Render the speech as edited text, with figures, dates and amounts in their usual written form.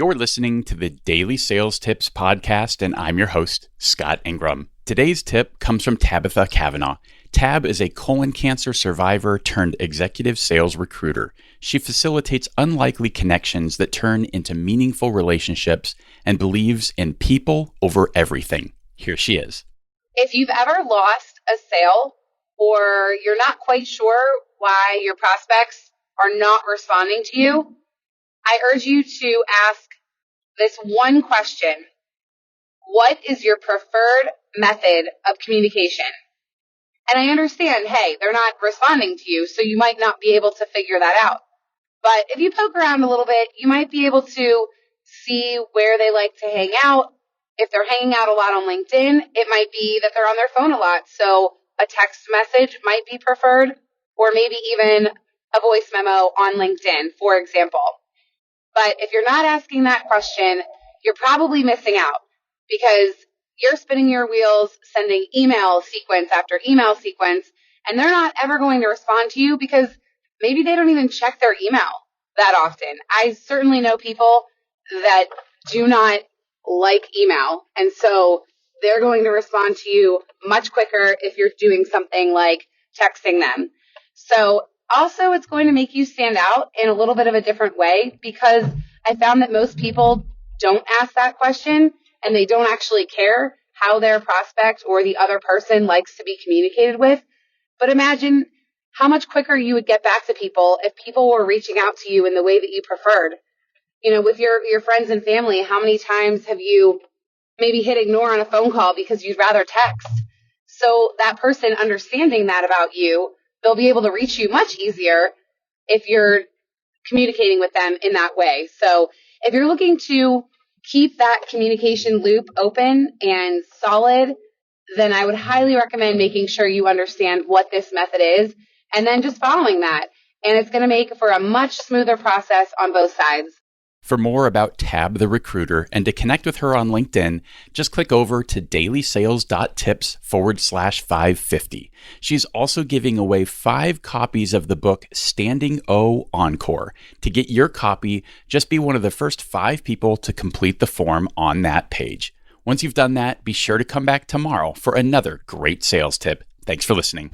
You're listening to the Daily Sales Tips podcast, and I'm your host, Scott Ingram. Today's tip comes from Tabitha Cavanagh. Tab is a colon cancer survivor turned executive sales recruiter. She facilitates unlikely connections that turn into meaningful relationships and believes in people over everything. Here she is. If you've ever lost a sale or you're not quite sure why your prospects are not responding to you, I urge you to ask this one question. What is your preferred method of communication? And I understand, hey, they're not responding to you, so you might not be able to figure that out. But if you poke around a little bit, you might be able to see where they like to hang out. If they're hanging out a lot on LinkedIn, it might be that they're on their phone a lot, so a text message might be preferred, or maybe even a voice memo on LinkedIn, for example. But if you're not asking that question, you're probably missing out because you're spinning your wheels, sending email sequence after email sequence, and they're not ever going to respond to you because maybe they don't even check their email that often. I certainly know people that do not like email, and so they're going to respond to you much quicker if you're doing something like texting them. So also, it's going to make you stand out in a little bit of a different way because I found that most people don't ask that question and they don't actually care how their prospect or the other person likes to be communicated with. But imagine how much quicker you would get back to people if people were reaching out to you in the way that you preferred. You know, with your friends and family, how many times have you maybe hit ignore on a phone call because you'd rather text? So that person understanding that about you, they'll be able to reach you much easier if you're communicating with them in that way. So if you're looking to keep that communication loop open and solid, then I would highly recommend making sure you understand what this method is and then just following that. And it's going to make for a much smoother process on both sides. For more about Tab the Recruiter and to connect with her on LinkedIn, just click over to DailySales.Tips/550. She's also giving away 5 copies of the book Standing O Encore. To get your copy, just be one of the first 5 people to complete the form on that page. Once you've done that, be sure to come back tomorrow for another great sales tip. Thanks for listening.